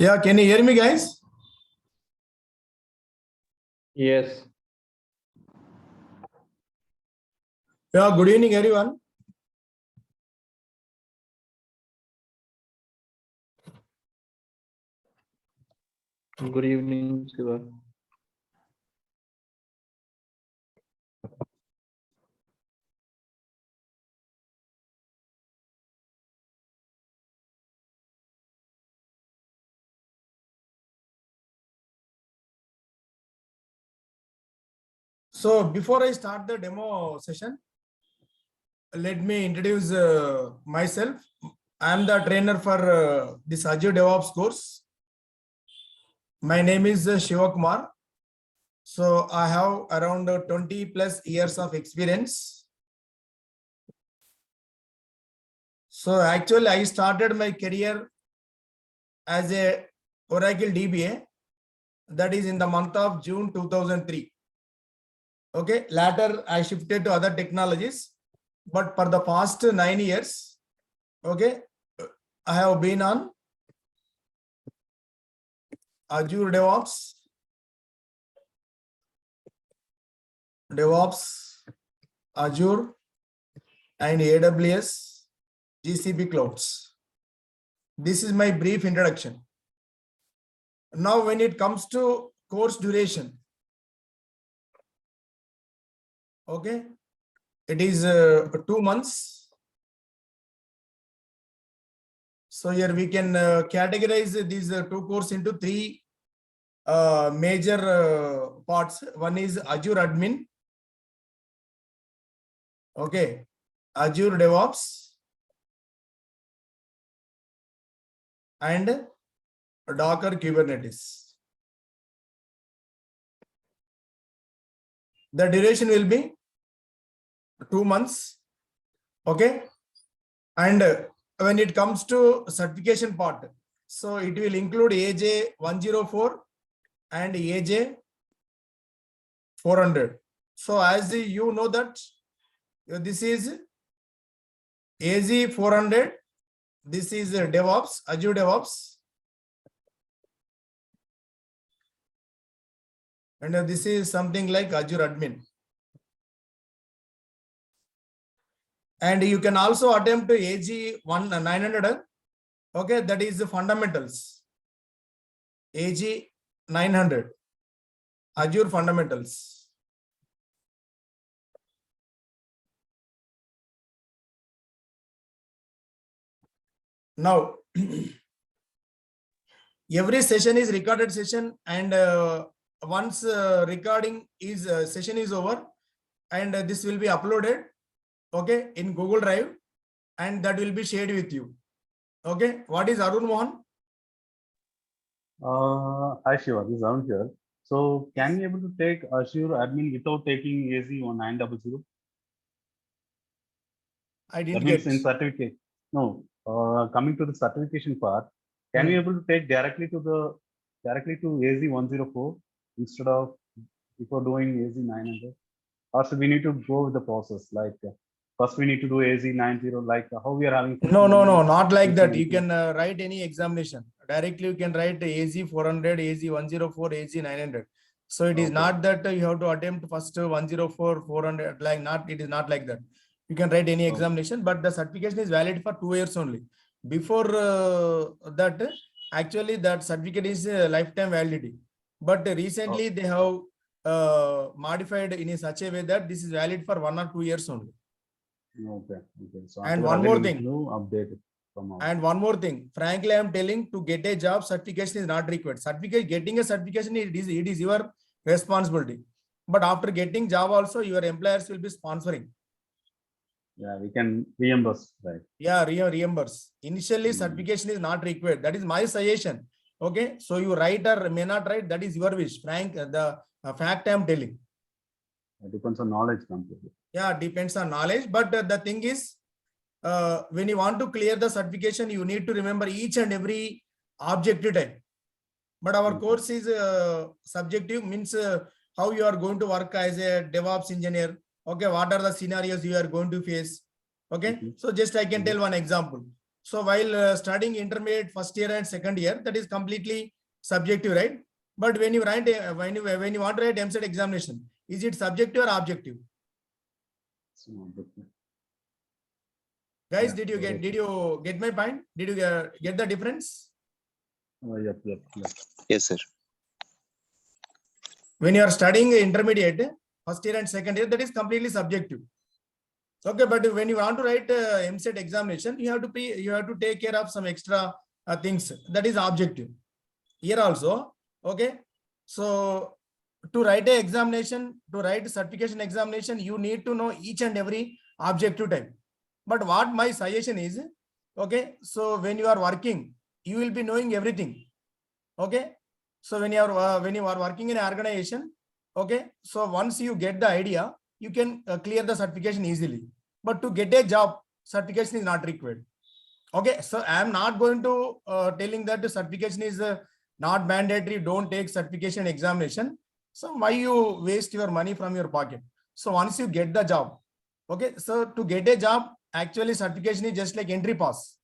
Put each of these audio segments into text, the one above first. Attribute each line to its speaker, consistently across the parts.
Speaker 1: Yeah, can you hear me, guys?
Speaker 2: Yes.
Speaker 1: Yeah, good evening, everyone.
Speaker 2: Good evening, Shiva.
Speaker 1: So before I start the demo session, let me introduce myself. I am the trainer for this AZURE DevOps course. My name is Shiva Kumar. So I have around 20 plus years of experience. So actually I started my career as a Oracle DBA, that is in the month of June 2003. Okay, later I shifted to other technologies, but for the past 9 years, okay, I have been on AZURE DevOps, Azure and AWS GCP clouds. This is my brief introduction. Now, when it comes to course duration, okay, it is 2 months. So here we can categorize these two courses into three major parts. One is AZURE Admin, okay, AZURE DevOps, and Docker Kubernetes. The duration will be 2 months, okay, and when it comes to certification part, so it will include AJ 104 and AJ 400. So as you know that this is AZ 400, this is DevOps, AZURE DevOps, and this is something like AZURE Admin. And you can also attempt to AG 900, okay, that is the fundamentals. AG 900, AZURE fundamentals. Now, every session is recorded session, and once recording is session is over, and this will be uploaded, okay, in Google Drive, and that will be shared with you. Okay, what is Arun Mohan?
Speaker 3: Hi Shiva, this is Arun here. So can we able to take AZURE Admin without taking AZ 1900?
Speaker 1: I didn't
Speaker 3: That means
Speaker 1: get.
Speaker 3: in certificate. No, coming to the certification part, can we able to take directly to AZ 104 instead of before doing AZ 900? Or should we need to go with the process like first we need to do AZ 90, like how we are having?
Speaker 1: No, not like that. You can write any examination directly. You can write AZ 400, AZ 104, AZ 900. So it is not that you have to attempt first 104, 400, like not. It is not like that. You can write any examination, but the certification is valid for 2 years only. Before that, actually that certificate is lifetime validity. But recently they have modified in such a way that this is valid for 1 or 2 years only.
Speaker 3: Okay. So
Speaker 1: and one more thing.
Speaker 3: Update
Speaker 1: and one more thing. Frankly, I am telling, to get a job, certification is not required. Getting a certification, it is your responsibility. But after getting job also, your employers will be sponsoring.
Speaker 3: Yeah, we can reimburse, right?
Speaker 1: Yeah, reimburse. Initially, certification is not required. That is my suggestion. Okay, so you write or may not write, that is your wish. Frank, the fact I am telling.
Speaker 3: It depends on knowledge completely.
Speaker 1: Yeah, depends on knowledge. But the thing is, when you want to clear the certification, you need to remember each and every objective type. But our course is subjective, means how you are going to work as a DevOps engineer. Okay, what are the scenarios you are going to face? Okay, so just I can tell one example. So while studying intermediate first year and second year, that is completely subjective, right? But when you write when you want to write MCET examination, is it subjective or objective? Guys,
Speaker 3: Yeah,
Speaker 1: did you get my point? Did you get the difference?
Speaker 3: Yep.
Speaker 4: Yes, sir.
Speaker 1: When you are studying intermediate first year and second year, that is completely subjective. Okay, but when you want to write MCET examination, you have to take care of some extra things. That is objective. Here also, okay. So to write a examination, to write certification examination, you need to know each and every objective type. But what my suggestion is, okay. So when you are working, you will be knowing everything. Okay. So when you are working in an organization, okay. So once you get the idea, you can clear the certification easily. But to get a job, certification is not required. Okay, so I am not going to telling that the certification is not mandatory. Don't take certification examination. So why you waste your money from your pocket? So once you get the job, okay. So to get a job, actually certification is just like entry pass.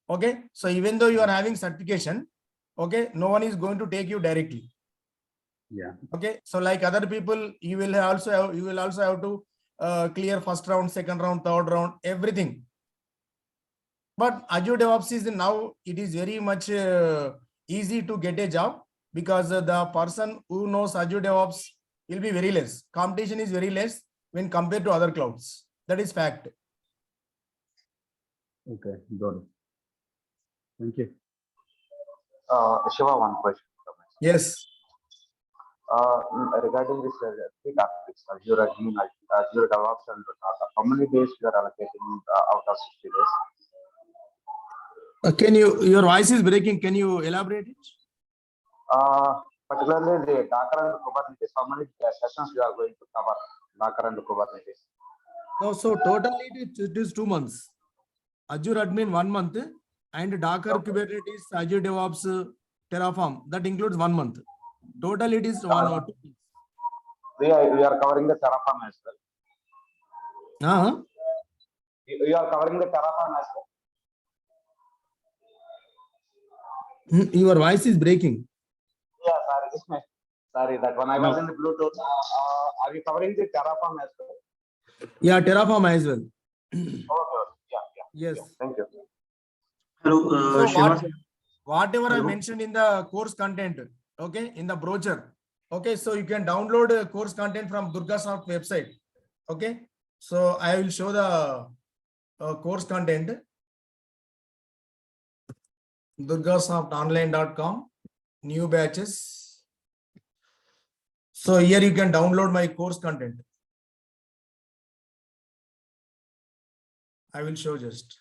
Speaker 1: Okay, so even though you are having certification, okay, no one is going to take you directly.
Speaker 3: Yeah.
Speaker 1: Okay, so like other people, you will also have to clear first round, second round, third round, everything. But AZURE DevOps is now, it is very much easy to get a job because the person who knows AZURE DevOps will be very less. Competition is very less when compared to other clouds. That is fact.
Speaker 3: Okay, got it. Thank you.
Speaker 5: Shiva, one question.
Speaker 1: Yes.
Speaker 5: Regarding this three topics, AZURE Admin, AZURE DevOps, and how many days you are allocating out of 60 days?
Speaker 1: Your voice is breaking. Can you elaborate it?
Speaker 5: Particularly the Docker and Kubernetes, how many sessions you are going to cover Docker and Kubernetes?
Speaker 1: No, so totally it is 2 months. AZURE Admin 1 month and Docker, Kubernetes, AZURE DevOps, Terraform, that includes 1 month. Total it is 1 or 2 months.
Speaker 5: We are covering the Terraform as well. You are covering the Terraform as well.
Speaker 1: Your voice is breaking.
Speaker 5: Yeah, sorry, that one I was in the Bluetooth. Are you covering the Terraform as well?
Speaker 1: Yeah, Terraform as well.
Speaker 5: Okay. Yeah.
Speaker 1: Yes.
Speaker 5: Thank you.
Speaker 6: Hello,
Speaker 1: So
Speaker 6: Shiva.
Speaker 1: whatever I
Speaker 6: Hello.
Speaker 1: mentioned in the course content, okay, in the brochure, okay, so you can download course content from DURGASOFT website, okay. So I will show the course content, durgasoftonline.com, new batches. So here you can download my course content. I will show just.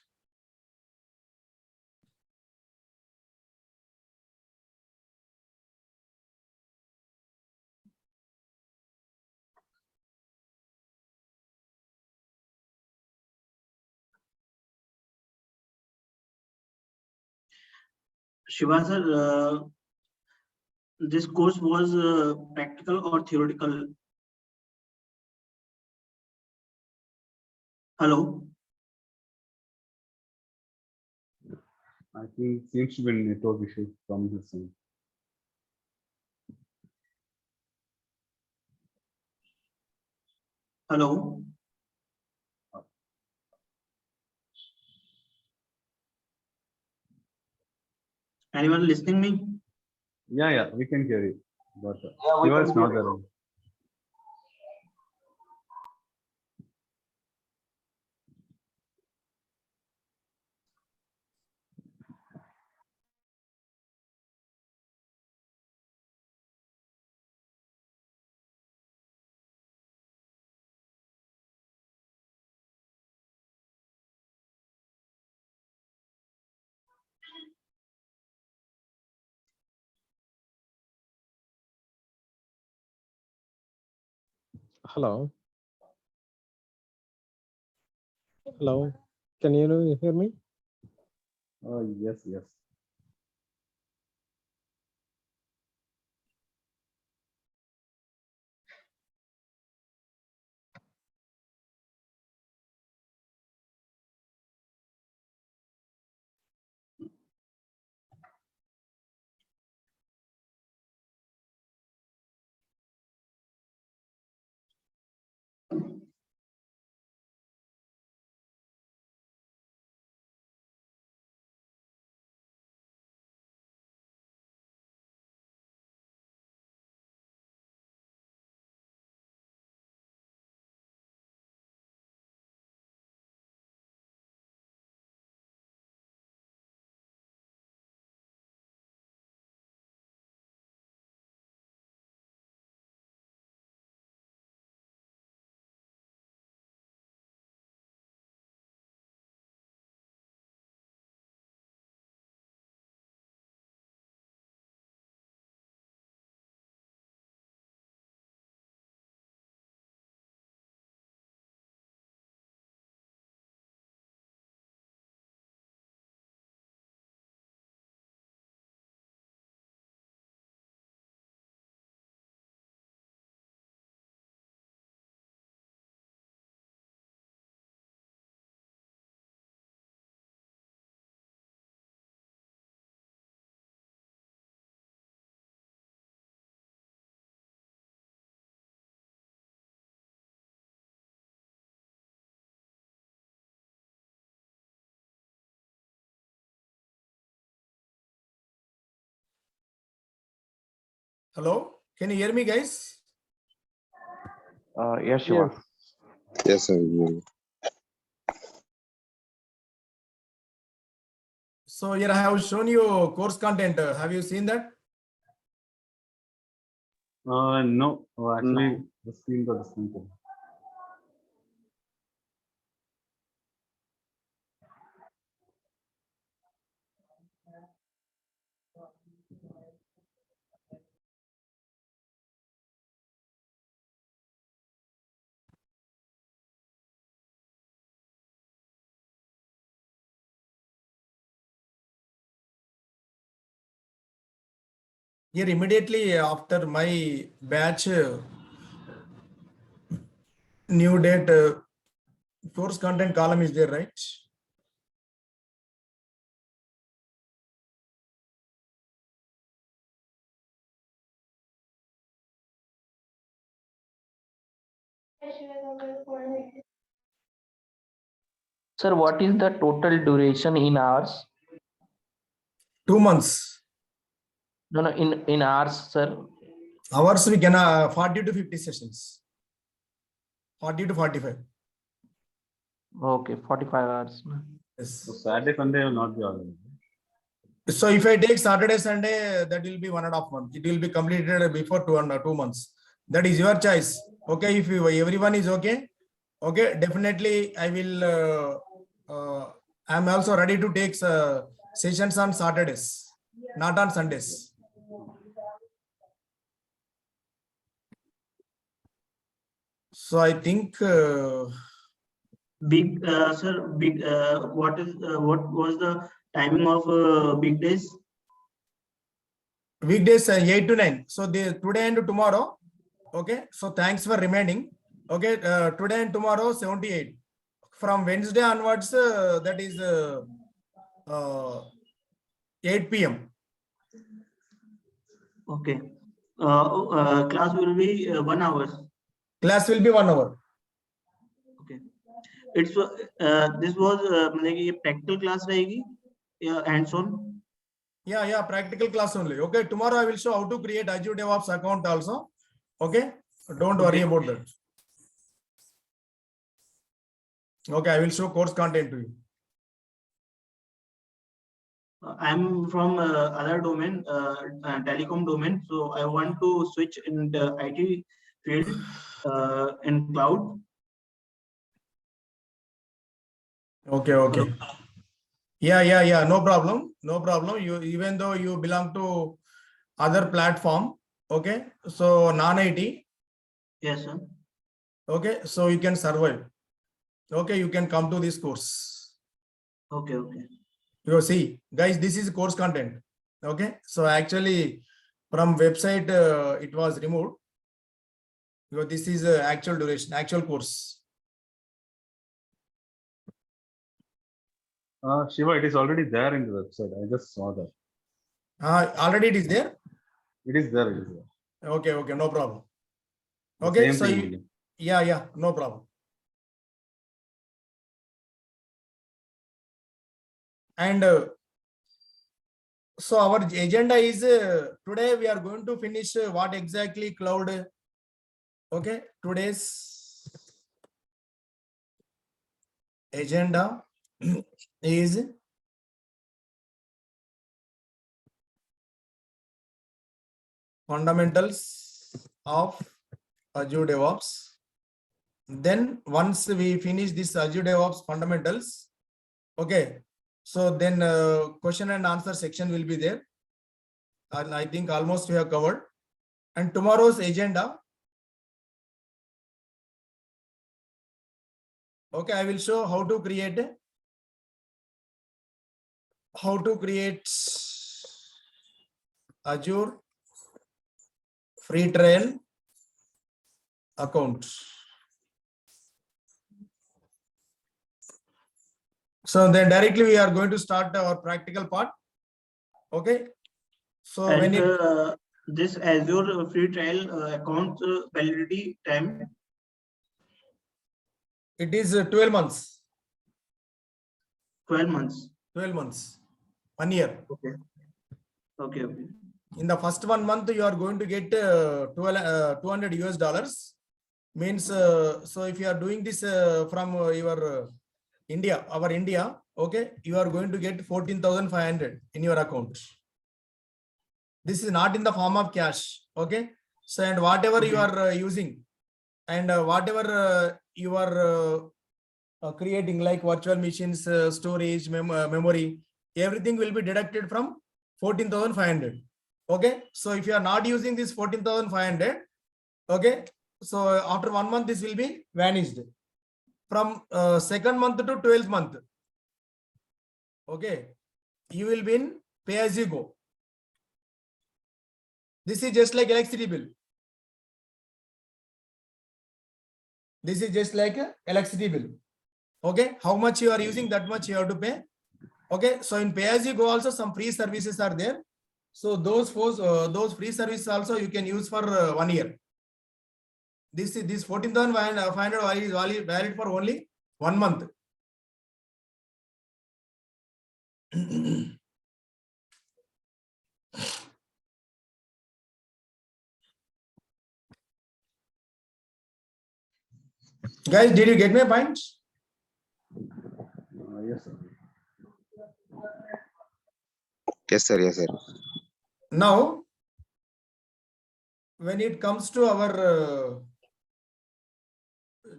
Speaker 6: Shiva sir, this course was practical or theoretical? Hello.
Speaker 3: I think seems to be a network issue from his side.
Speaker 6: Hello. Anyone listening me?
Speaker 3: Yeah, we can hear you. But
Speaker 5: Yeah, we
Speaker 3: he was
Speaker 5: can
Speaker 3: not
Speaker 5: hear
Speaker 3: there.
Speaker 5: you.
Speaker 7: Hello. Hello. Can you hear me?
Speaker 3: Yes.
Speaker 1: Hello, can you hear me, guys?
Speaker 2: Yes, Shiva.
Speaker 4: Yes, sir.
Speaker 1: So here I have shown you course content. Have you seen that?
Speaker 3: No, actually, the screen got disconnected.
Speaker 1: Here immediately after my batch new date course content column is there, right?
Speaker 2: Sir, what is the total duration in hours?
Speaker 1: 2 months.
Speaker 2: No, in hours, sir.
Speaker 1: Hours we can 40 to 50 sessions. 40 to 45.
Speaker 2: Okay, 45 hours.
Speaker 1: Yes.
Speaker 3: So Saturday, Sunday will not be available.
Speaker 1: So if I take Saturday, Sunday, that will be 1.5 months. It will be completed before 2 months. That is your choice. Okay, if everyone is okay, okay, definitely I will. I'm also ready to take sessions on Saturdays, not on Sundays. So I think
Speaker 6: Big sir, big what was the timing of big days?
Speaker 1: weekdays 8 to 9. So today and tomorrow. Okay. So thanks for remaining. Okay. Today and tomorrow 78. From Wednesday onwards, that is 8 p.m.
Speaker 6: Okay. Class will be 1 hour.
Speaker 1: Class will be 1 hour.
Speaker 6: Okay. It's this was मतलब कि ये practical class रहेगी या hands on?
Speaker 1: Yeah, practical class only. Okay, tomorrow I will show how to create AZURE DevOps account also. Okay, don't worry about that. Okay, I will show course content to you.
Speaker 6: I'm from other domain, telecom domain. So I want to switch in the IT field in cloud.
Speaker 1: Okay. Yeah. No problem. You even though you belong to other platform. Okay, so non-IT.
Speaker 6: Yes, sir.
Speaker 1: Okay, so you can survive. Okay, you can come to this course.
Speaker 6: Okay.
Speaker 1: You see, guys, this is course content. Okay, so actually from website it was removed. Because this is actual duration, actual course.
Speaker 3: Shiva, it is already there in the website. I just saw that.
Speaker 1: Already it is there.
Speaker 3: It is there. It is there.
Speaker 1: Okay, no problem.
Speaker 3: The
Speaker 1: Okay,
Speaker 3: same
Speaker 1: so
Speaker 3: thing again.
Speaker 1: yeah, no problem. And so our agenda is today we are going to finish what exactly cloud. Okay, today's agenda is fundamentals of AZURE DevOps. Then once we finish this AZURE DevOps fundamentals, okay, so then question and answer section will be there. And I think almost we have covered. And tomorrow's agenda, okay, I will show how to create Azure free trial account. So then directly we are going to start our practical part. Okay. So
Speaker 6: And
Speaker 1: when
Speaker 6: this Azure free trial account validity time?
Speaker 1: it is 12 months.
Speaker 6: 12 months.
Speaker 1: 12 months. 1 year.
Speaker 6: Okay.
Speaker 1: In the first 1 month, you are going to get $200 US. Means, so if you are doing this from your India, our India, okay, you are going to get 14,500 in your account. This is not in the form of cash, okay? So, and whatever you are using, and whatever you are creating, like virtual machines, storage, memory, everything will be deducted from 14,500. Okay, so if you are not using this 14,500, okay, so after 1 month this will be vanished from 2nd month to 12th month. Okay, you will be in pay as you go. This is just like electricity bill. This is just like a electricity bill. Okay, how much you are using, that much you have to pay. Okay, so in pay as you go also some free services are there. So those free services also you can use for 1 year. This 14,500 is valid for only 1 month. Guys, did you get my point?
Speaker 3: Yes, sir.
Speaker 4: Yes, sir. Yes, sir.
Speaker 1: Now, when it comes to our,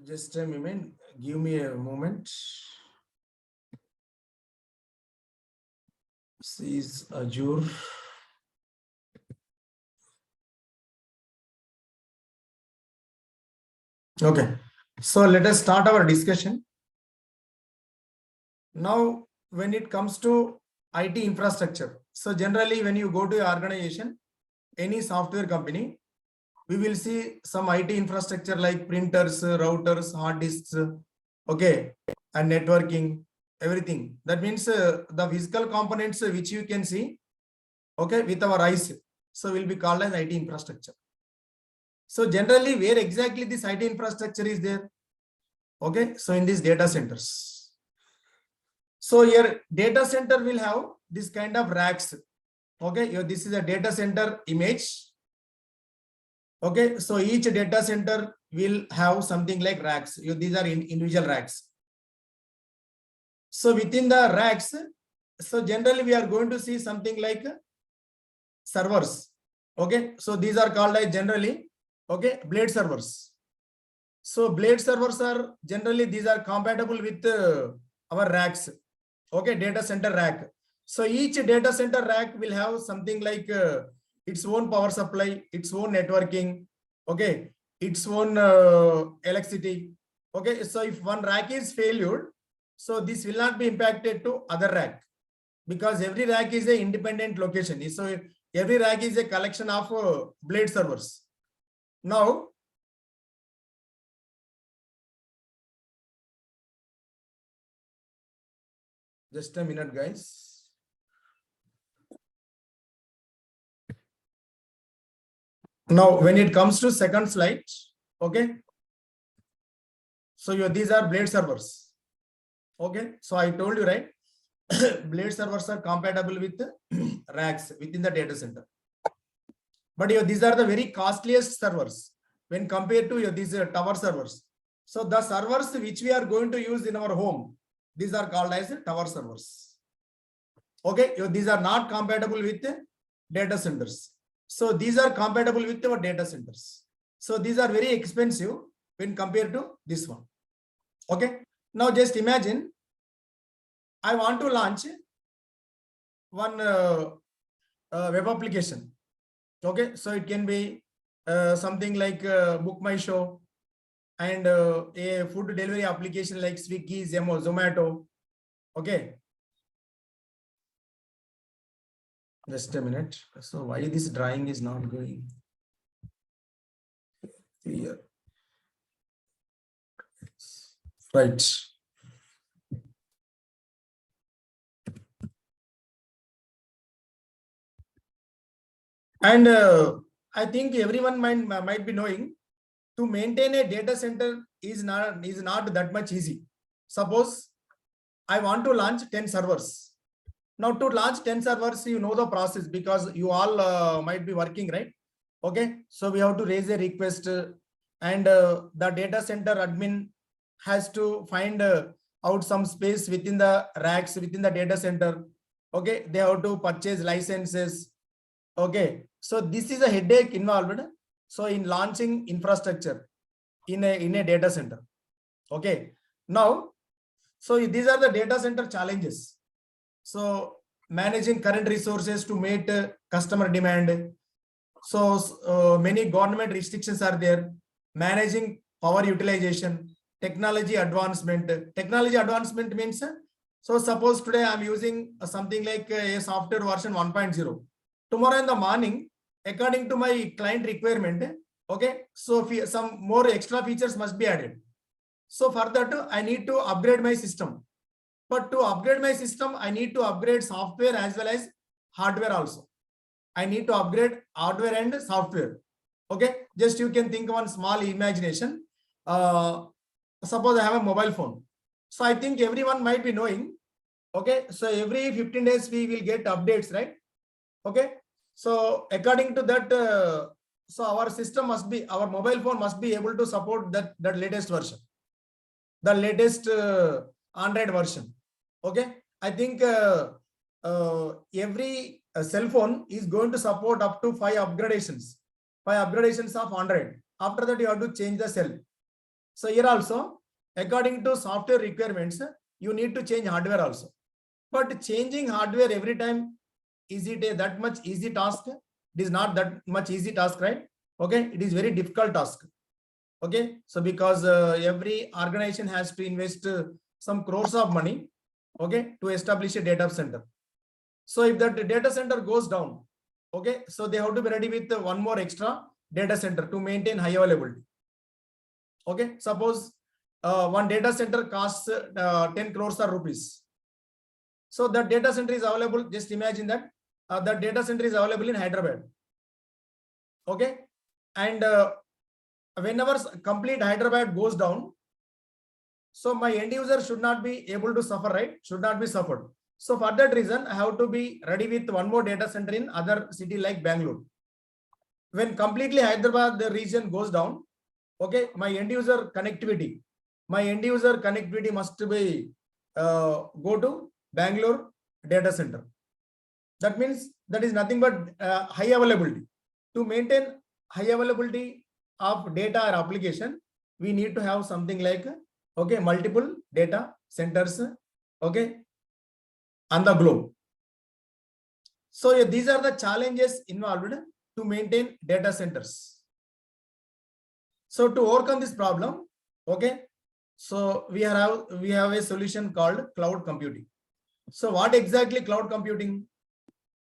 Speaker 1: just a moment, give me a moment. This is Azure. Okay, so let us start our discussion. Now, when it comes to IT infrastructure, so generally when you go to your organization, any software company, we will see some IT infrastructure like printers, routers, hard disks, okay, and networking, everything. That means the physical components which you can see, okay, with our eyes, so will be called as IT infrastructure. So generally, where exactly this IT infrastructure is there? Okay, so in these data centers. So your data center will have this kind of racks. Okay, this is a data center image. Okay, so each data center will have something like racks. These are individual racks. So within the racks, so generally we are going to see something like servers. Okay, so these are called as generally, okay, blade servers. So blade servers are generally, these are compatible with our racks. Okay, data center rack. So each data center rack will have something like its own power supply, its own networking, okay, its own electricity. Okay, so if one rack is failure, so this will not be impacted to other rack, because every rack is an independent location. So every rack is a collection of blade servers. Now, just a minute, guys. Now, when it comes to second slide, okay. So these are blade servers. Okay, so I told you, right? Blade servers are compatible with racks within the data center. But these are the very costliest servers when compared to these tower servers. So the servers which we are going to use in our home, these are called as tower servers. Okay, these are not compatible with data centers. So these are compatible with our data centers. So these are very expensive when compared to this one. Okay, now just imagine I want to launch one web application. Okay, so it can be something like Book My Show, and a food delivery application like Swiggy, Zomato. Okay, just a minute. So why this drawing is not going here? Right. And I think everyone might be knowing, to maintain a data center is not that much easy. Suppose I want to launch 10 servers. Now to launch 10 servers, you know the process because you all might be working, right? Okay, so we have to raise a request and the data center admin has to find out some space within the racks within the data center. Okay, they have to purchase licenses. Okay, so this is a headache involved. So in launching infrastructure in a data center. Okay, now, so these are the data center challenges. So managing current resources to meet customer demand. So many government restrictions are there. Managing power utilization, technology advancement. Technology advancement means, so suppose today I'm using something like a software version 1.0. Tomorrow in the morning, according to my client requirement, okay, so some more extra features must be added. So for that, I need to upgrade my system. But to upgrade my system, I need to upgrade software as well as hardware also. I need to upgrade hardware and software. Okay, just you can think one small imagination. Suppose I have a mobile phone. So I think everyone might be knowing. Okay, so every 15 days we will get updates, right? Okay, so according to that, so our system must be, our mobile phone must be able to support that latest version, the latest Android version. Okay, I think every cell phone is going to support up to 5 upgradations of Android. After that, you have to change the cell. So here also, according to software requirements, you need to change hardware also. But changing hardware every time, is it a that much easy task? It is not that much easy task, right? Okay, it is very difficult task. Okay, so because every organization has to invest some crores of money, okay, to establish a data center. So if that data center goes down, okay, so they have to be ready with one more extra data center to maintain high availability. Okay, suppose one data center costs 10 crores of rupees. So that data center is available. Just imagine that the data center is available in Hyderabad. Okay, and whenever complete Hyderabad goes down, so my end user should not be able to suffer, right? Should not be suffered. So for that reason, I have to be ready with one more data center in other city like Bangalore. When completely Hyderabad the region goes down, okay, my end user connectivity must be go to Bangalore data center. That means that is nothing but high availability. To maintain high availability of data or application, we need to have something like, okay, multiple data centers, okay, on the globe. So these are the challenges involved to maintain data centers. So to overcome this problem, okay, so we have a solution called cloud computing. So what exactly cloud computing?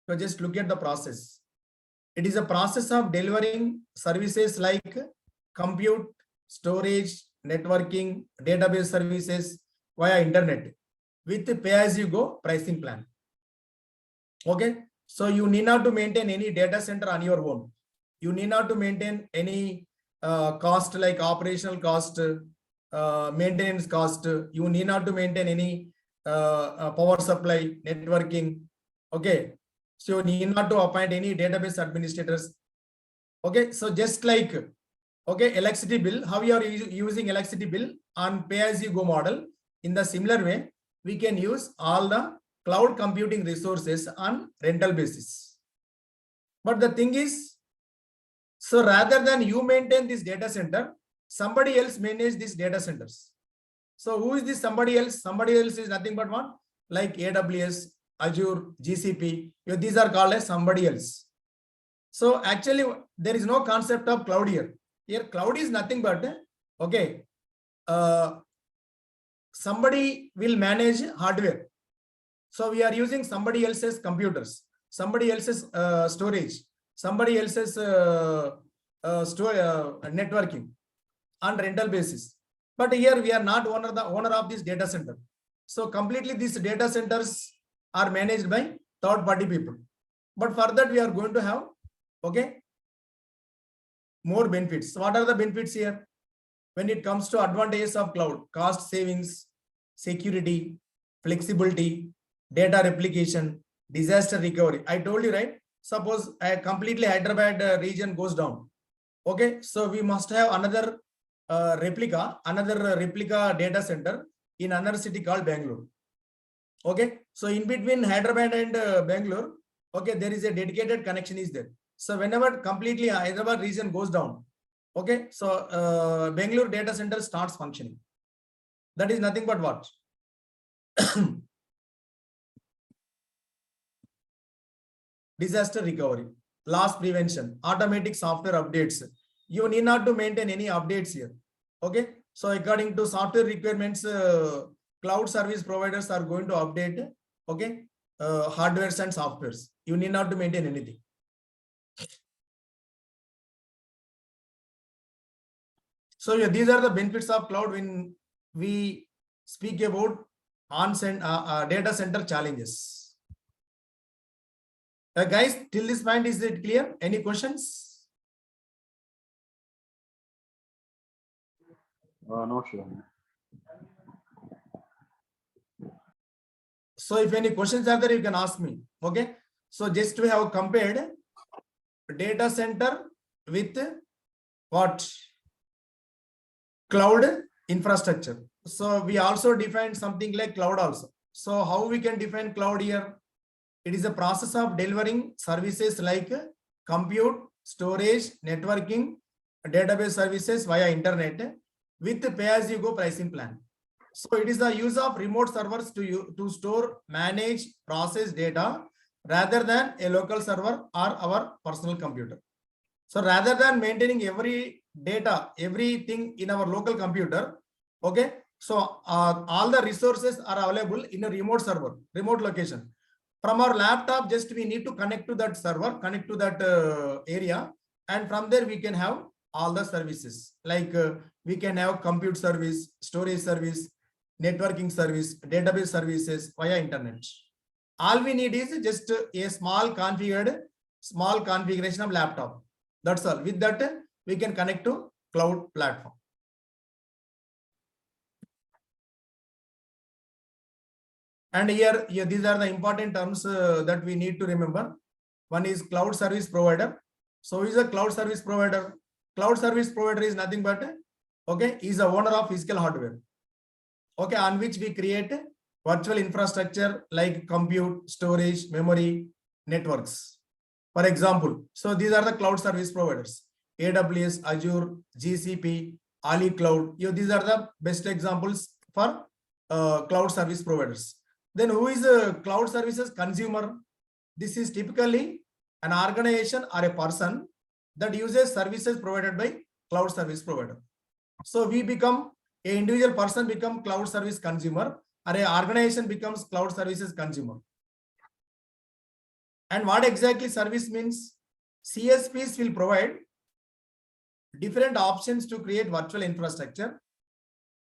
Speaker 1: So just look at the process. It is a process of delivering services like compute, storage, networking, database services via internet with pay-as-you-go pricing plan. Okay, so you need not to maintain any data center on your own. You need not to maintain any cost like operational cost, maintenance cost. You need not to maintain any power supply, networking. Okay, so you need not to appoint any database administrators. Okay, so just like, okay, electricity bill, how you are using electricity bill on pay-as-you-go model, in the similar way, we can use all the cloud computing resources on rental basis. But the thing is, so rather than you maintain this data center, somebody else manage these data centers. So who is this somebody else? Somebody else is nothing but what? Like AWS, Azure, GCP. These are called as somebody else. So actually, there is no concept of cloud here. Here, cloud is nothing but, okay, somebody will manage hardware. So we are using somebody else's computers, somebody else's storage, somebody else's networking on rental basis. But here we are not the owner of this data center. So completely these data centers are managed by third-party people. But for that we are going to have, okay, more benefits. So what are the benefits here? When it comes to advantages of cloud: cost savings, security, flexibility, data replication, disaster recovery. I told you, right? Suppose a completely Hyderabad region goes down. Okay, so we must have another replica data center in another city called Bangalore. Okay, so in between Hyderabad and Bangalore, okay, there is a dedicated connection is there. So whenever completely Hyderabad region goes down, okay, so Bangalore data center starts functioning. That is nothing but what? Disaster recovery, loss prevention, automatic software updates. You need not to maintain any updates here. Okay, so according to software requirements, cloud service providers are going to update, okay, hardwares and softwares. You need not to maintain anything. So yeah, these are the benefits of cloud when we speak about data center challenges. Guys, till this point, is it clear? Any questions?
Speaker 3: No, sure.
Speaker 1: So if any questions are there, you can ask me. Okay. So just we have compared data center with what? Cloud infrastructure. So we also defined something like cloud also. So how we can define cloud here? It is a process of delivering services like compute, storage, networking, database services via internet with pay-as-you-go pricing plan. So it is the use of remote servers to store, manage, process data rather than a local server or our personal computer. So rather than maintaining every data, everything in our local computer, okay, so all the resources are available in a remote server, remote location. From our laptop, just we need to connect to that server, connect to that area, and from there we can have all the services. Like we can have compute service, storage service, networking service, database services via internet. All we need is just a small configuration of laptop. That's all. With that, we can connect to cloud platform. And here, these are the important terms that we need to remember. One is cloud service provider. So who is a cloud service provider? Cloud service provider is nothing but, okay, is the owner of physical hardware, okay, on which we create virtual infrastructure like compute, storage, memory, networks. For example, so these are the cloud service providers: AWS, Azure, GCP, Ali Cloud. These are the best examples for cloud service providers. Then who is a cloud services consumer? This is typically an organization or a person that uses services provided by cloud service provider. So we become, an individual person become cloud service consumer, or an organization becomes cloud services consumer. And what exactly service means? CSPs will provide different options to create virtual infrastructure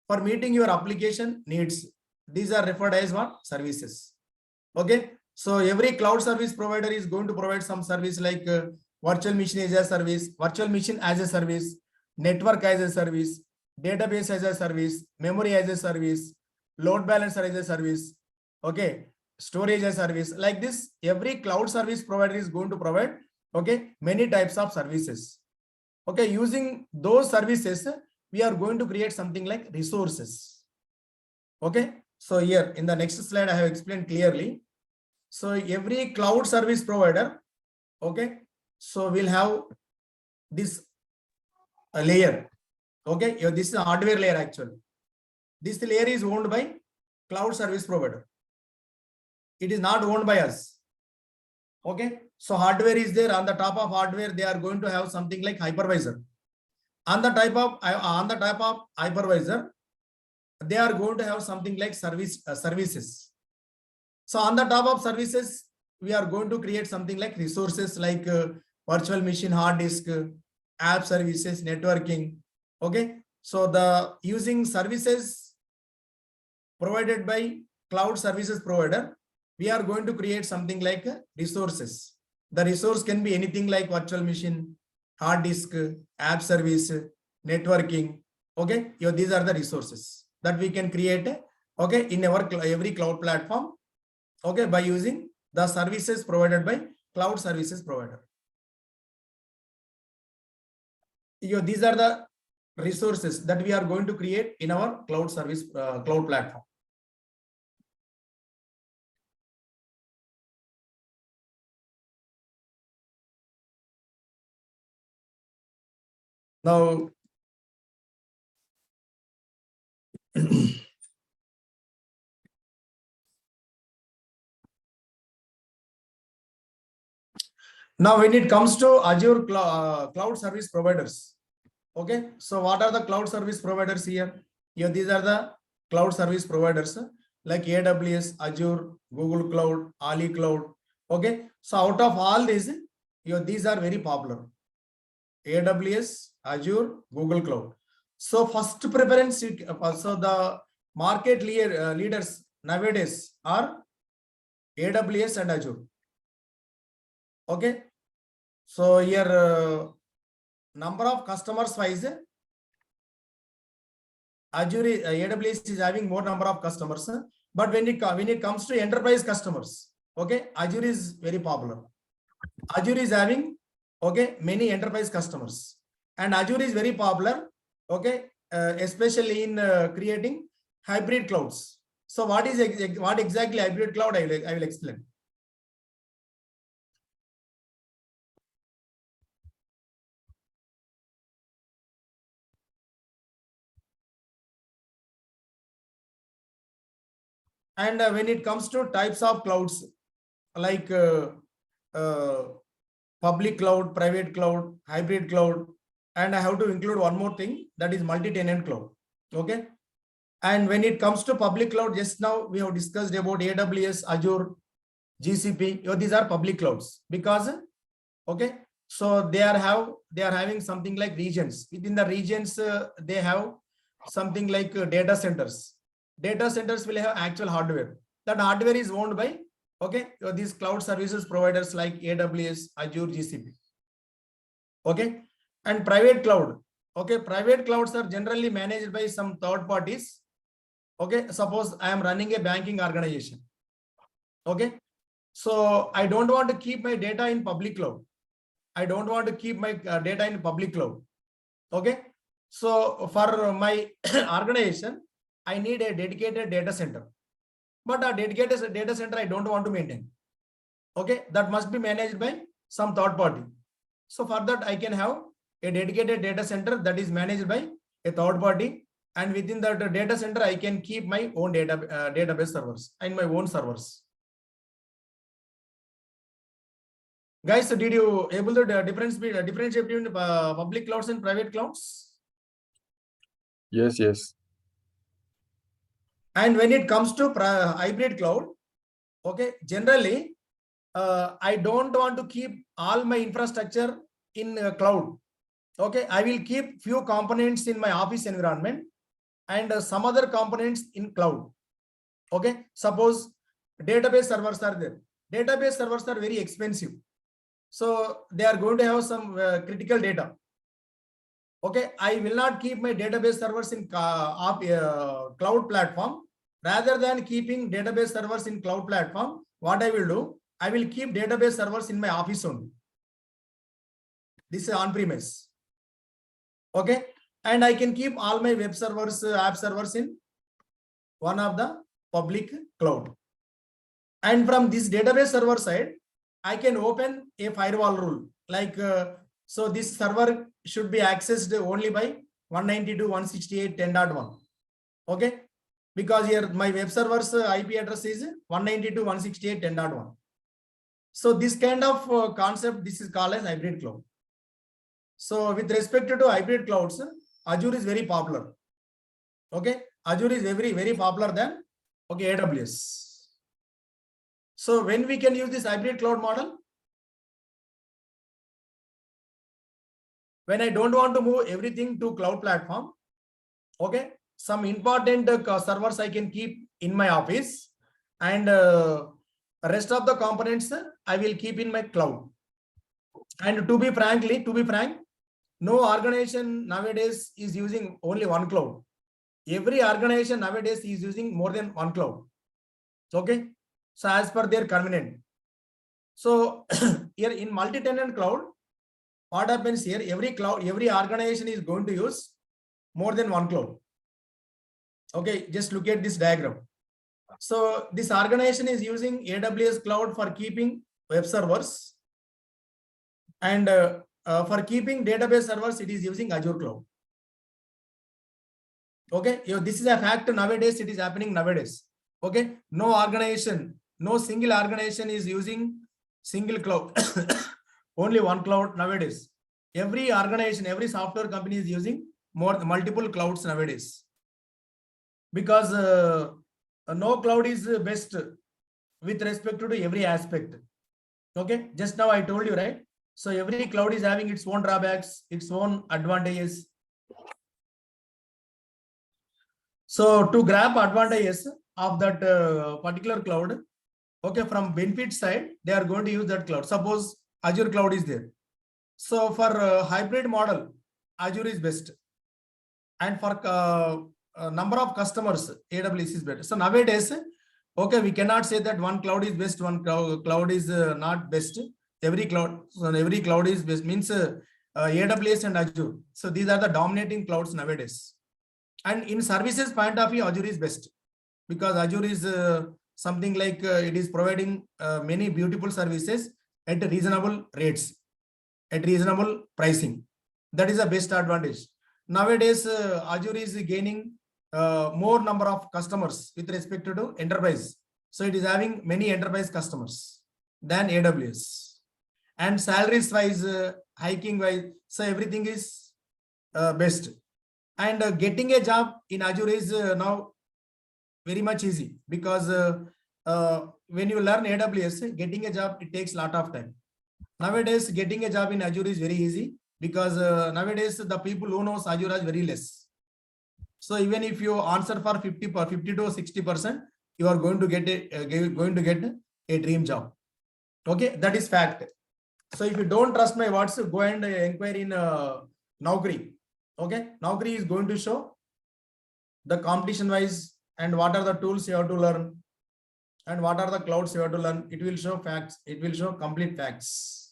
Speaker 1: for meeting your application needs. These are referred as what? Services. Okay. So every cloud service provider is going to provide some service like virtual machine as a service, virtual machine as a service, network as a service, database as a service, memory as a service, load balancer as a service, okay, storage as a service. Like this, every cloud service provider is going to provide, okay, many types of services. Okay, using those services, we are going to create something like resources. Okay, so here in the next slide, I have explained clearly. So every cloud service provider, okay, so we'll have this layer. Okay, this is a hardware layer actually. This layer is owned by cloud service provider. It is not owned by us. Okay, so hardware is there. On the top of hardware, they are going to have something like hypervisor. On the type of hypervisor, they are going to have something like services. So on the top of services, we are going to create something like resources like virtual machine, hard disk, app services, networking. Okay, so the using services provided by cloud services provider, we are going to create something like resources. The resource can be anything like virtual machine, hard disk, app service, networking. Okay, these are the resources that we can create. Okay, in our every cloud platform. Okay, by using the services provided by cloud services provider. These are the resources that we are going to create in our cloud service cloud platform. Now, now when it comes to Azure cloud service providers, okay, so what are the cloud service providers here? Here, these are the cloud service providers like AWS, Azure, Google Cloud, Ali Cloud. Okay, so out of all these, these are very popular. AWS, Azure, Google Cloud. So first preference, so the market leaders nowadays are AWS and Azure. Okay, so here number of customers wise, Azure AWS is having more number of customers, but when it comes to enterprise customers, okay, Azure is very popular. Azure is having many enterprise customers, and Azure is very popular, especially in creating hybrid clouds. So what exactly hybrid cloud? I will explain. And when it comes to types of clouds, like public cloud, private cloud, hybrid cloud, and I have to include one more thing, that is multi-tenant cloud. Okay. And when it comes to public cloud, just now we have discussed about AWS, Azure, GCP. These are public clouds because so they are having something like regions. Within the regions, they have something like data centers. Data centers will have actual hardware. That hardware is owned by these cloud services providers like AWS, Azure, GCP. Okay, and private cloud. Okay, private clouds are generally managed by some third parties. Okay, suppose I am running a banking organization. Okay, so I don't want to keep my data in public cloud. I don't want to keep my data in public cloud. Okay, so for my organization, I need a dedicated data center. But a dedicated data center I don't want to maintain. Okay, that must be managed by some third party. So for that, I can have a dedicated data center that is managed by a third party, and within that data center, I can keep my own database servers and my own servers. Guys, so did you able to differentiate between public clouds and private clouds?
Speaker 8: Yes, yes.
Speaker 1: And when it comes to hybrid cloud, okay, generally, I don't want to keep all my infrastructure in cloud. Okay, I will keep few components in my office environment and some other components in cloud. Okay, suppose database servers are there. Database servers are very expensive. So they are going to have some critical data. Okay, I will not keep my database servers in cloud platform. Rather than keeping database servers in cloud platform, what I will do, I will keep database servers in my office only. This is on-premise. Okay, and I can keep all my web servers, app servers in one of the public cloud. And from this database server side, I can open a firewall rule. Like, so this server should be accessed only by 192.168.10.1. Okay. Because here my web server's IP address is 192.168.10.1. So this kind of concept, this is called as hybrid cloud. So with respect to hybrid clouds, Azure is very popular. Okay, Azure is very popular than AWS. So when we can use this hybrid cloud model? When I don't want to move everything to cloud platform, okay, some important servers I can keep in my office, and rest of the components I will keep in my cloud. And to be frank, no organization nowadays is using only one cloud. Every organization nowadays is using more than one cloud. Okay, So as per their convenient. So here in multi-tenant cloud, what happens here? Every cloud, every organization is going to use more than one cloud. Okay, just look at this diagram. So this organization is using AWS cloud for keeping web servers, and for keeping database servers, it is using Azure cloud. Okay, this is a fact nowadays. It is happening nowadays. Okay, no organization, no single organization is using single cloud. Only one cloud nowadays. Every organization, every software company is using multiple clouds nowadays, because no cloud is best with respect to every aspect. Okay, just now I told you, right? So every cloud is having its own drawbacks, its own advantages. So to grab advantages of that particular cloud, okay, from benefit side, they are going to use that cloud. Suppose Azure cloud is there. So for hybrid model, Azure is best. And for number of customers, AWS is better. So nowadays, okay, we cannot say that one cloud is best, one cloud is not best. Every cloud is best, means AWS and Azure. So these are the dominating clouds nowadays. And in services point of view, Azure is best, because Azure is something like it is providing many beautiful services at reasonable rates, at reasonable pricing. That is the best advantage. Nowadays, Azure is gaining more number of customers with respect to enterprise. So it is having many enterprise customers than AWS. And salaries wise, hiking wise, so everything is best. And getting a job in Azure is now very much easy, because when you learn AWS, getting a job, it takes a lot of time. Nowadays, getting a job in Azure is very easy, because nowadays the people who knows Azure is very less. So even if you answer for 50 to 60%, you are going to get a dream job. Okay, that is fact. So if you don't trust my words, go and inquire in Naukri. Okay, Naukri is going to show the competition wise and what are the tools you have to learn and what are the clouds you have to learn. It will show facts. It will show complete facts.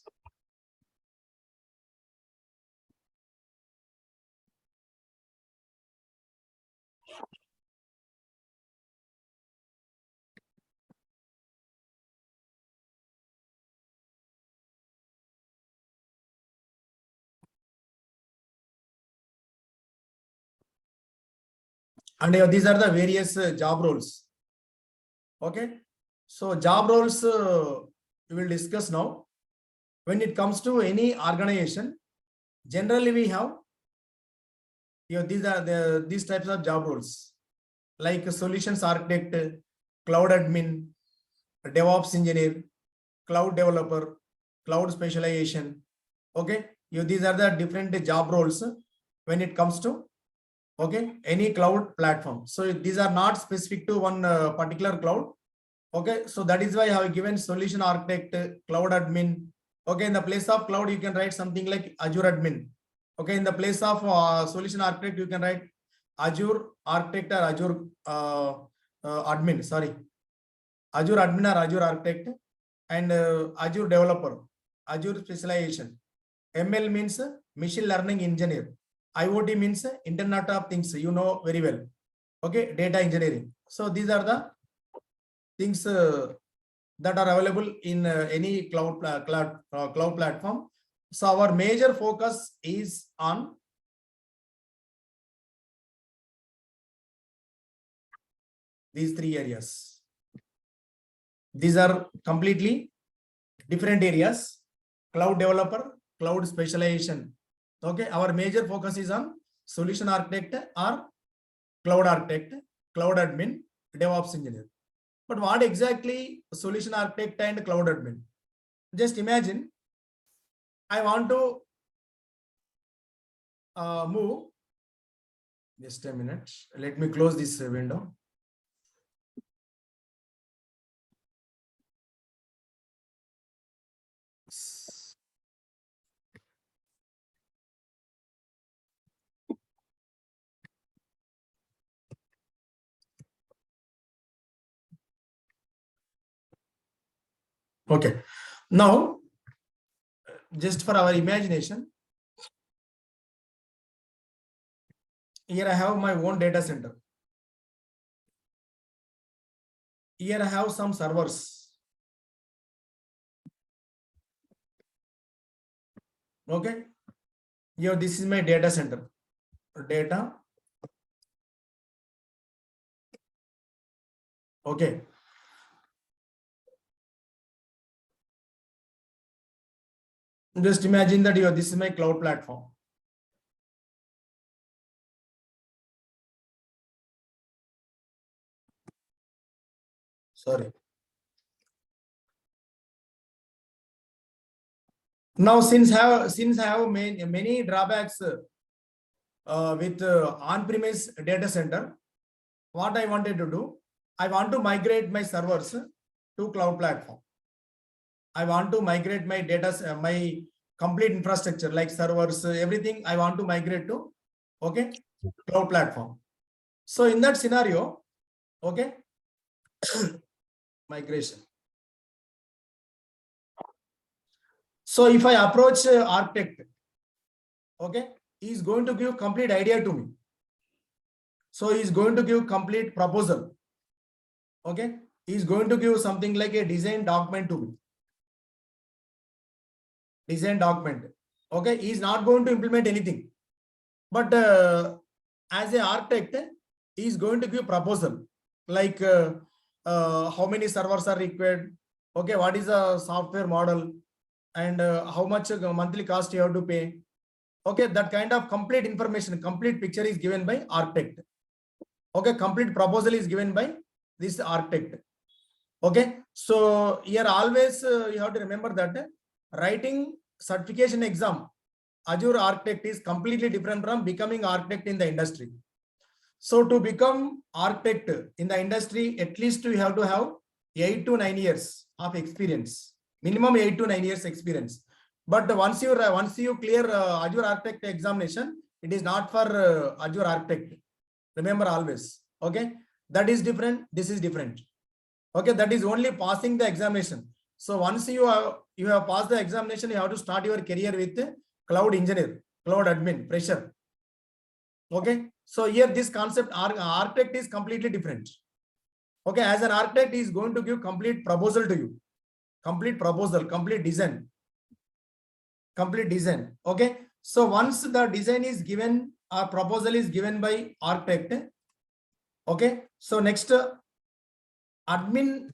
Speaker 1: And these are the various job roles. Okay, so job roles we will discuss now. When it comes to any organization, generally we have these types of job roles, like solutions architect, cloud admin, DevOps engineer, cloud developer, cloud specialization. Okay, these are the different job roles when it comes to any cloud platform. So these are not specific to one particular cloud. Okay, so that is why I have given solution architect, cloud admin. Okay, in the place of cloud, you can write something like Azure admin. Okay, in the place of solution architect, you can write Azure architect or Azure admin. Sorry, Azure admin or Azure architect, and Azure developer, Azure specialization. ML means machine learning engineer. IoT means Internet of Things, you know very well. Okay, data engineering. So these are the things that are available in any cloud platform. So our major focus is on these three areas. These are completely different areas: cloud developer, cloud specialization. Okay, our major focus is on solution architect or cloud architect, cloud admin, DevOps engineer. But what exactly solution architect and cloud admin? Just imagine I want to move. Just a minute. Let me close this window. Okay. Now, just for our imagination, here I have my own data center. Here I have some servers. Okay. Here, this is my data center. Data. Okay. Just imagine that here, this is my cloud platform. Sorry. Now, since I have many drawbacks with on-premise data center, what I wanted to do, I want to migrate my servers to cloud platform. I want to migrate my data, my complete infrastructure like servers, everything I want to migrate to, okay, cloud platform. So in that scenario, okay, migration. So if I approach architect, okay, he is going to give complete idea to me. So he is going to give complete proposal. Okay, he is going to give something like a design document to me. Design document. Okay, he is not going to implement anything. But as an architect, he is going to give proposal like how many servers are required. Okay, what is the software model and how much monthly cost you have to pay. Okay, that kind of complete information, complete picture is given by architect. Okay, complete proposal is given by this architect. Okay, so here always you have to remember that writing certification exam, Azure architect is completely different from becoming architect in the industry. So to become architect in the industry, at least you have to have 8 to 9 years of experience, minimum 8 to 9 years experience. But once you clear Azure architect examination, it is not for Azure architect. Remember always. Okay, that is different. This is different. Okay, that is only passing the examination. So once you have passed the examination, you have to start your career with cloud engineer, cloud admin, fresher. Okay, so here this concept architect is completely different. Okay, as an architect, he is going to give complete proposal to you, complete proposal, complete design. Okay, so once the design is given, our proposal is given by architect. Okay, so next admin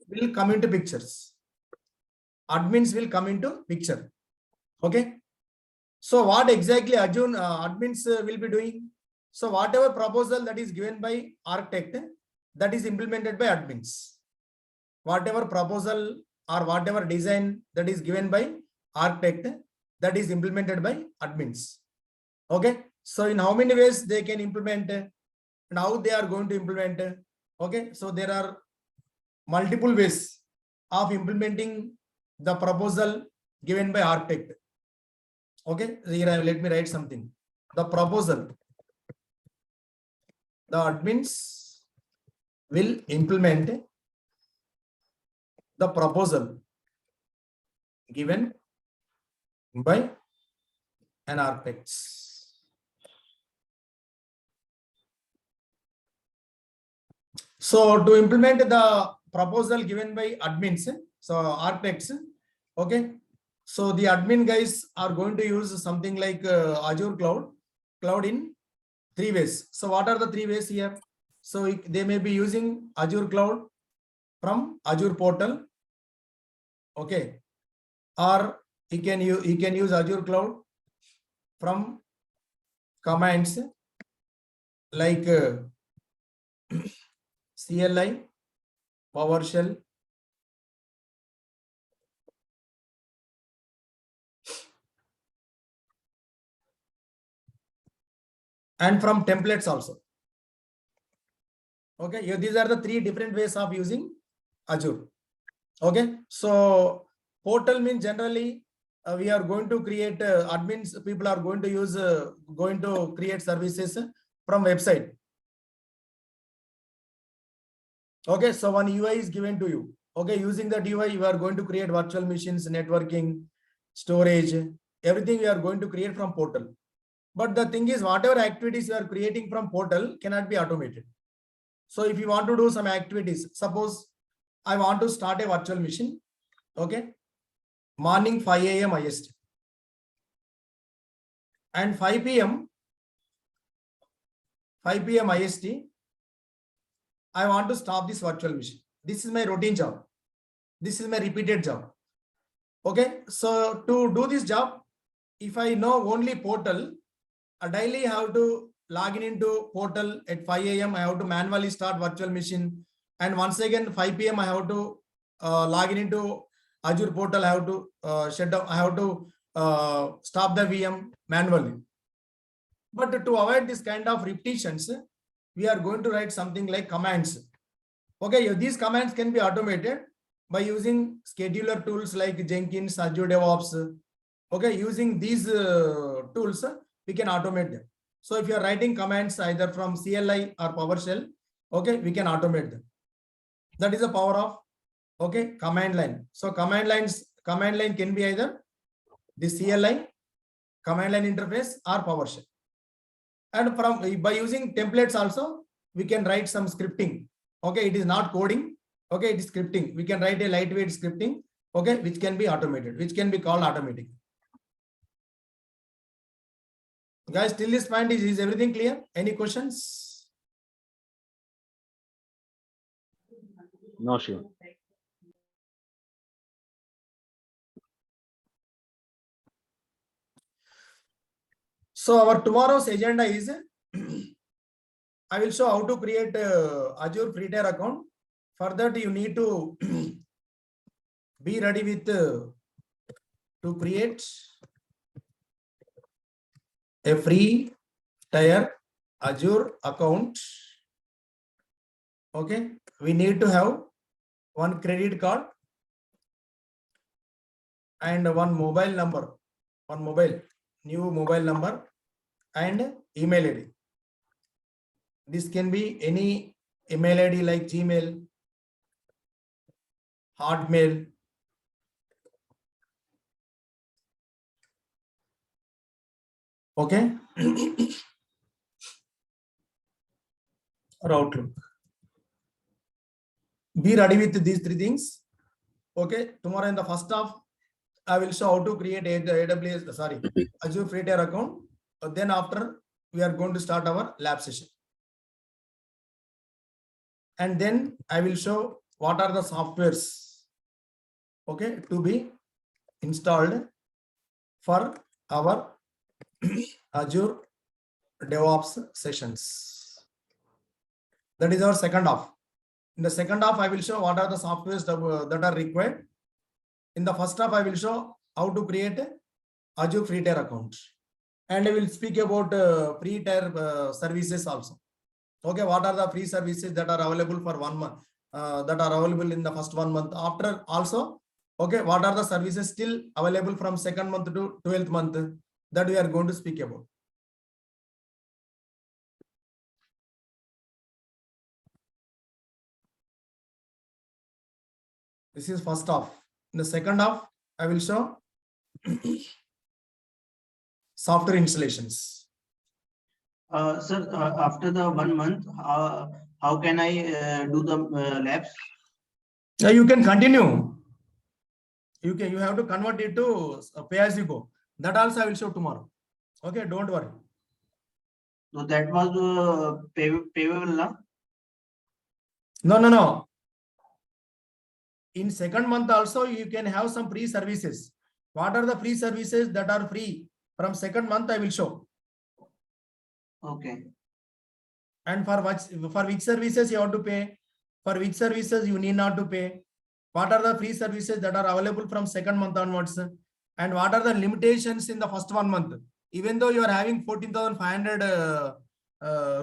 Speaker 1: will come into pictures. Admins will come into picture. Okay, so what exactly Azure admins will be doing? So whatever proposal that is given by architect, that is implemented by admins. Whatever proposal or whatever design that is given by architect, that is implemented by admins. Okay, so in how many ways they can implement and how they are going to implement. Okay, so there are multiple ways of implementing the proposal given by architect. Okay, here let me write something. The proposal, the admins will implement the proposal given by an architect. So to implement the proposal given by admins, so architects, okay, so the admin guys are going to use something like Azure cloud in 3 ways. So what are the 3 ways here? So they may be using Azure cloud from Azure portal, okay, or he can use Azure cloud from commands like CLI, PowerShell, and from templates also. Okay, here these are the 3 different ways of using Azure. Okay, so portal means generally we are going to create admins, people are going to use going to create services from website. Okay, so one UI is given to you. Okay, using that UI, you are going to create virtual machines, networking, storage, everything we are going to create from portal. But the thing is, whatever activities you are creating from portal cannot be automated. So if you want to do some activities, suppose I want to start a virtual machine, okay, morning 5 a.m. IST and 5 p.m. IST, I want to stop this virtual machine. This is my routine job. This is my repeated job. Okay, so to do this job, if I know only portal, I daily have to log in into portal at 5 a.m. I have to manually start virtual machine. And once again, 5 p.m. I have to log in into Azure portal. I have to shut down. I have to stop the VM manually. But to avoid this kind of repetitions, we are going to write something like commands. Okay, these commands can be automated by using scheduler tools like Jenkins, AZURE DevOps. Okay, using these tools, we can automate them. So if you are writing commands either from CLI or PowerShell, okay, we can automate them. That is the power of, okay, command line. So command line can be either the CLI, command line interface, or PowerShell. And by using templates also, we can write some scripting. Okay, it is not coding. Okay, it is scripting. We can write a lightweight scripting, okay, which can be automated, which can be called automatic. Guys, till this point, is everything clear? Any questions?
Speaker 3: No, Shiva.
Speaker 1: So our tomorrow's agenda is, I will show how to create Azure free tier account. For that, you need to be ready with to create a free tier Azure account. Okay, we need to have one credit card and one mobile number, new mobile number and email ID. This can be any email ID like Gmail, Hotmail, okay, or Outlook. Be ready with these three things. Okay, tomorrow in the first half, I will show how to create Azure free tier account. Then after, we are going to start our lab session. And then I will show what are the softwares, okay, to be installed for our Azure DevOps sessions. That is our second half. In the second half, I will show what are the softwares that are required. In the first half, I will show how to create Azure free tier account. And I will speak about free tier services also. Okay, what are the free services that are available for 1 month, that are available in the first 1 month. After also, okay, what are the services still available from 2nd month to 12th month that we are going to speak about. This is first half. In the second half, I will show software installations.
Speaker 6: Sir, after the 1 month, how can I do the labs?
Speaker 1: You can continue. You have to convert it to pay as you go. That also I will show tomorrow. Okay, don't worry.
Speaker 6: So that was payable now?
Speaker 1: No. In 2nd month also, you can have some free services. What are the free services that are free from 2nd month? I will show.
Speaker 6: Okay.
Speaker 1: And for which services you have to pay, for which services you need not to pay, what are the free services that are available from 2nd month onwards, and what are the limitations in the first 1 month. Even though you are having 14,500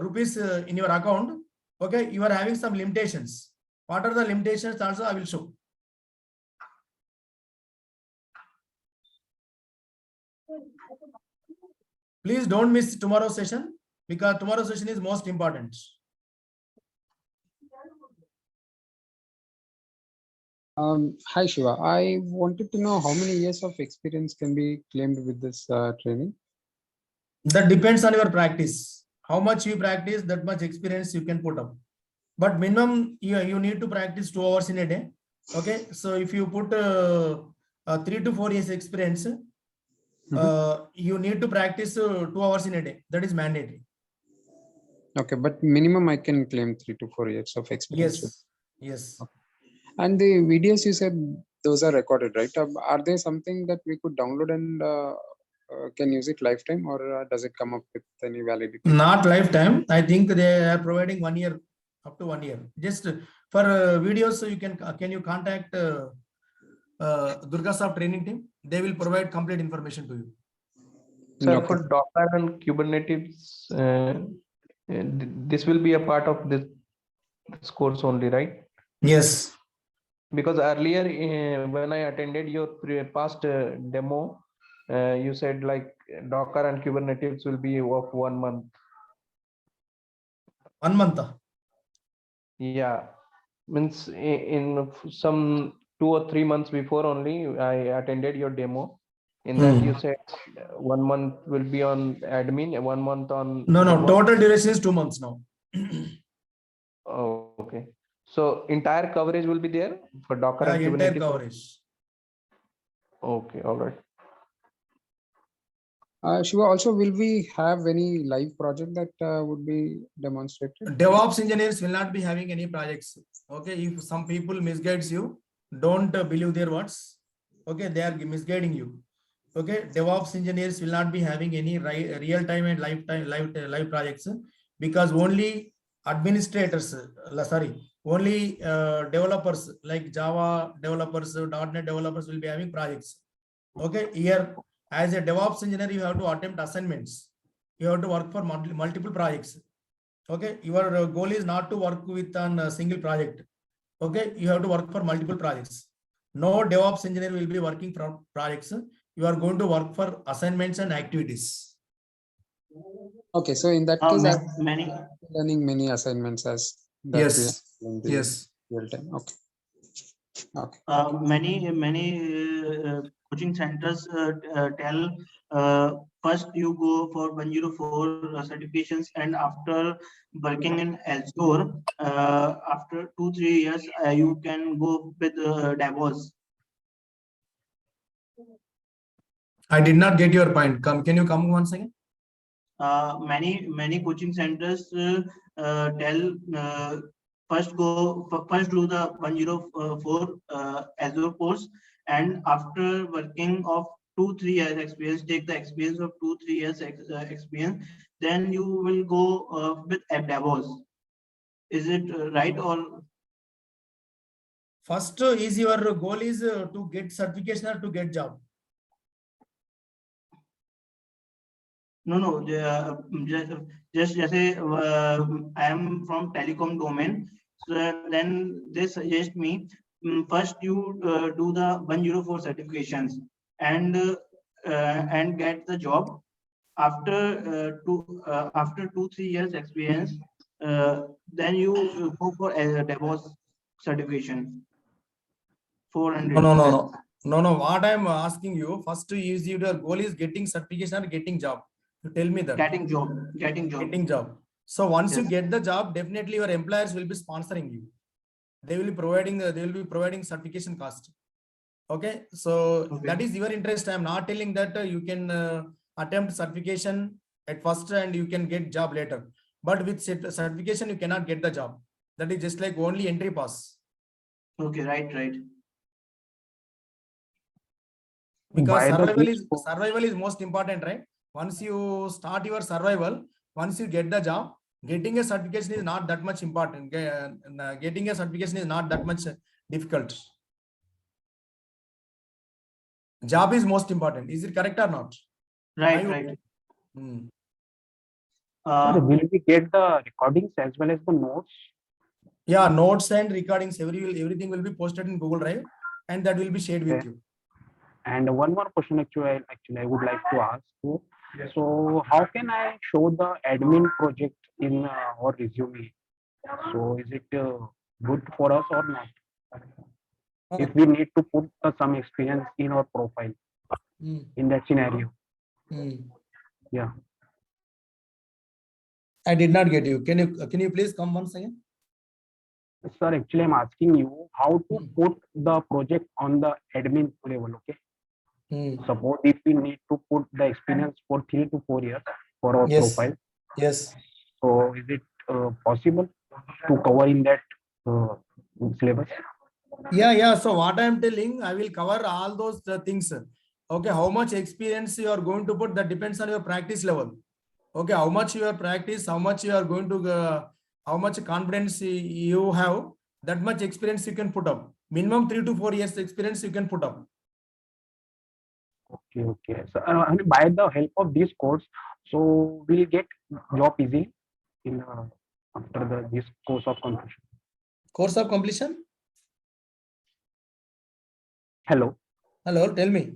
Speaker 1: rupees in your account, okay, you are having some limitations. What are the limitations also I will show. Please don't miss tomorrow's session, because tomorrow's session is most important.
Speaker 7: Hi Shiva, I wanted to know how many years of experience can be claimed with this training?
Speaker 1: That depends on your practice. How much you practice, that much experience you can put up. But minimum, you need to practice 2 hours in a day. Okay, so if you put 3 to 4 years experience, you need to practice 2 hours in a day. That is mandatory.
Speaker 7: Okay, but minimum I can claim 3 to 4 years of experience.
Speaker 1: Yes, yes.
Speaker 7: Okay. And the videos you said those are recorded, right? Are they something that we could download and can use it lifetime, or does it come up with any validity?
Speaker 1: Not lifetime. I think they are providing 1 year, up to 1 year. Just for videos, you can you contact DURGASOFT training team? They will provide complete information to you.
Speaker 2: Sir,
Speaker 7: Okay.
Speaker 2: for Docker and Kubernetes, this will be a part of this course only, right?
Speaker 1: Yes.
Speaker 2: Because earlier when I attended your past demo, you said like Docker and Kubernetes will be of 1 month.
Speaker 1: 1 month.
Speaker 2: Yeah, means in some 2 or 3 months before only I attended your demo. In that you said 1 month will be on admin, 1 month on
Speaker 1: No,
Speaker 2: DevOps.
Speaker 1: total duration is 2 months now.
Speaker 2: Oh, okay. So entire coverage will be there for Docker and
Speaker 1: Entire
Speaker 2: Kubernetes?
Speaker 1: coverage.
Speaker 2: Okay, all right.
Speaker 7: Shiva, also will we have any live project that would be demonstrated?
Speaker 1: DevOps engineers will not be having any projects. Okay, if some people misguides you, don't believe their words. Okay, they are misguiding you. Okay, DevOps engineers will not be having any real time and live projects, because only administrators, only developers like Java developers, .NET developers will be having projects. Okay, here as a DevOps engineer, you have to attempt assignments. You have to work for multiple projects. Okay, your goal is not to work with a single project. Okay, you have to work for multiple projects. No DevOps engineer will be working for projects. You are going to work for assignments and activities.
Speaker 7: Okay, so in that case,
Speaker 6: many
Speaker 7: learning many assignments as that
Speaker 1: Yes.
Speaker 7: we are in the
Speaker 1: Yes.
Speaker 7: real time. Okay. Okay.
Speaker 6: many coaching centers tell first you go for 104 certifications, and after working in Azure, after 2-3 years, you can go with DevOps.
Speaker 1: I did not get your point. Can you come once again?
Speaker 6: Many coaching centers tell first do the 104 Azure course, and after working of 2-3 years experience, take the experience of 2-3 years experience, then you will go with DevOps. Is it right? Or
Speaker 1: First is your goal is to get certification or to get job?
Speaker 6: no, just say I am from telecom domain, so then they suggest me first you do the 104 certifications and get the job. After 2-3 years experience, then you go for a DevOps certification. 400.
Speaker 1: No. What I'm asking you, first is your goal is getting certification or getting job? You tell me that.
Speaker 6: Getting job.
Speaker 1: So once you
Speaker 6: Yes.
Speaker 1: get the job, definitely your employers will be sponsoring you. They will be providing certification cost. Okay, so that is your interest. I'm not telling that you can attempt certification at first and you can get job later. But with certification, you cannot get the job. That is just like only entry pass.
Speaker 6: Okay, right.
Speaker 1: Because survival is most important, right? Once you start your survival, once you get the job, getting a certification is not that much important. Getting a certification is not that much difficult. Job is most important. Is it correct or not?
Speaker 6: Right.
Speaker 9: Will we get the recordings as well as the notes?
Speaker 1: Yeah, notes and recordings, everything will be posted in Google Drive, and that will be shared with you.
Speaker 9: And one more question actually I would like to ask you. So how can I show the admin project in our resume? So is it good for us or not? if we need to put some experience in our profile in that scenario. Yeah.
Speaker 1: I did not get you. Can you please come once again?
Speaker 9: Sir, actually, I'm asking you how to put the project on the admin level. Okay. Suppose if we need to put the experience for 3 to 4 years for our profile.
Speaker 1: Yes.
Speaker 9: So is it possible to cover in that syllabus?
Speaker 1: Yeah. So what I am telling, I will cover all those things. Okay. How much experience you are going to put, that depends on your practice level. Okay. How much you are practice, how much you are going to, how much confidence you have, that much experience you can put up. Minimum 3 to 4 years experience you can put up.
Speaker 9: Okay. So by the help of this course, so we'll get job easily in after this course of completion.
Speaker 1: Course of completion?
Speaker 9: Hello.
Speaker 1: Tell me.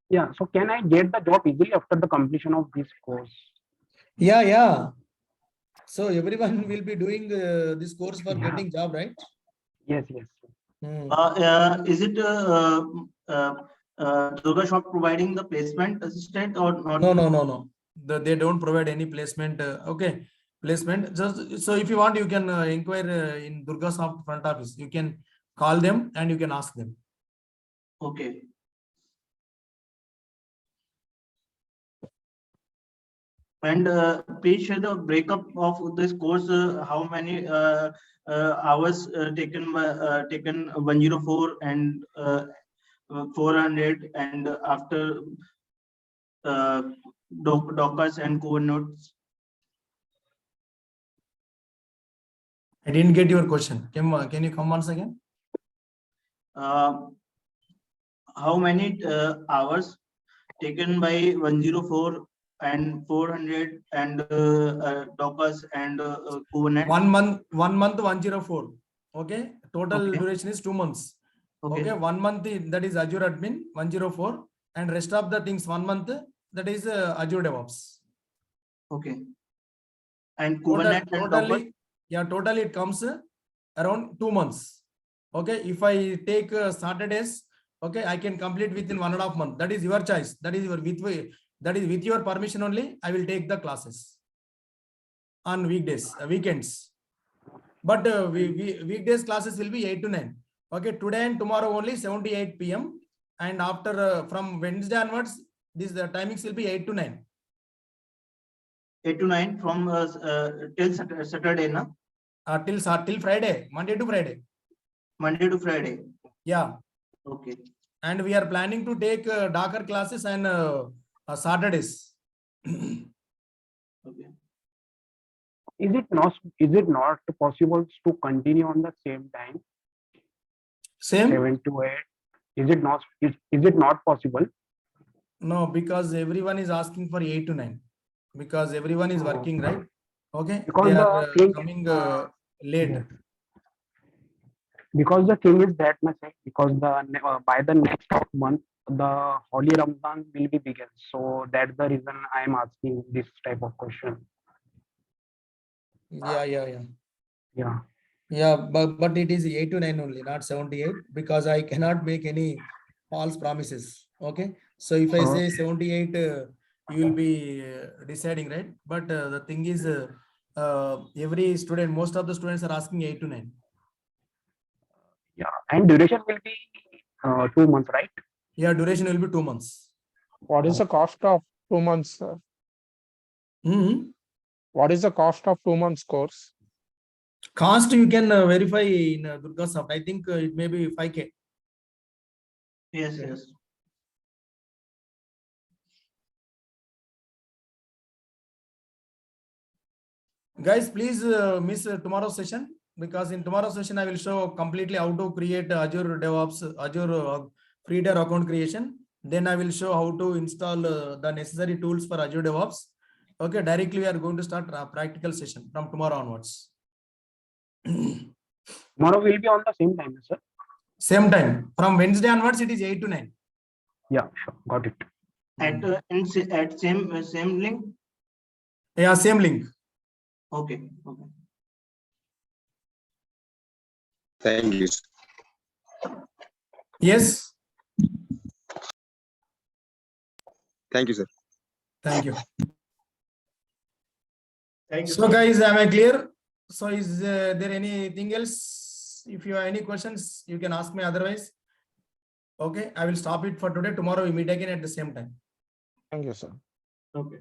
Speaker 9: Yeah. So can I get the job easily after the completion of this course?
Speaker 1: Yeah. So everyone will be doing this course for getting job, right?
Speaker 9: Yes.
Speaker 6: Is it DURGASOFT providing the placement assistant or not?
Speaker 1: No. They don't provide any placement. Okay, placement. So if you want, you can inquire in DURGASOFT front office. You can call them and you can ask them.
Speaker 6: Okay. And please share the breakup of this course. How many hours taken 104 and 400, and after Dockers and core notes.
Speaker 1: I didn't get your question. Can you come once again?
Speaker 6: How many hours taken by 104 and 400 and Dockers and Kubernetes?
Speaker 1: 1 month 104. Okay, total duration is 2 months. Okay, 1 month that is Azure Admin 104, and rest of the things 1 month that is Azure DevOps.
Speaker 6: Okay. And Kubernetes
Speaker 1: totally it comes around 2 months. Okay, if I take Saturdays, okay, I can complete within 1.5 months. That is your choice. That is with your permission only. I will take the classes on weekends. But weekdays classes will be 8 to 9. Okay, today and tomorrow only 7 to 8 p.m. And after from Wednesday onwards, the timings will be 8 to 9.
Speaker 6: 8 to 9 from till Saturday, na?
Speaker 1: Till Friday, Monday to Friday.
Speaker 6: Monday to Friday.
Speaker 1: Yeah.
Speaker 6: Okay.
Speaker 1: And we are planning to take Docker classes and Saturdays.
Speaker 6: Okay.
Speaker 9: Is it not possible to continue on the same time?
Speaker 1: Same?
Speaker 9: 7 to 8. Is it not possible?
Speaker 1: No, because everyone is asking for 8 to 9. Because everyone is working, right? Okay.
Speaker 9: Because
Speaker 1: they are coming late.
Speaker 9: Yes. Because the thing is that much, because by the next month the Holy Ramadan will be begin. So that's the reason I am asking this type of question.
Speaker 1: Yeah, but it is 8 to 9 only, not 78, because I cannot make any false promises. Okay, so if I say 78, you will be deciding, right? But the thing is, every student, most of the students are asking 8 to 9.
Speaker 9: Yeah, and duration will be 2 months, right?
Speaker 1: Yeah, duration will be 2 months.
Speaker 10: What is the cost of 2 months, sir? What is the cost of 2 months course?
Speaker 1: Cost you can verify in DURGASOFT. I think it may be 5K.
Speaker 6: Yes.
Speaker 1: Guys, please miss tomorrow's session, because in tomorrow's session I will show completely how to create Azure DevOps, Azure free tier account creation. Then I will show how to install the necessary tools for Azure DevOps. Okay, directly we are going to start a practical session from tomorrow onwards.
Speaker 9: Tomorrow will be on the same time, sir.
Speaker 1: Same time. From Wednesday onwards, it is 8 to 9.
Speaker 9: Yeah, sure. Got it.
Speaker 6: At same link?
Speaker 1: Yeah, same link.
Speaker 6: Okay.
Speaker 4: Thank you.
Speaker 1: Yes.
Speaker 4: Thank you, sir.
Speaker 1: Thank you.
Speaker 6: Thank you.
Speaker 1: So guys, am I clear? So is there anything else? If you have any questions, you can ask me. Otherwise, okay, I will stop it for today. Tomorrow we meet again at the same time.
Speaker 10: Thank you, sir.
Speaker 6: Okay.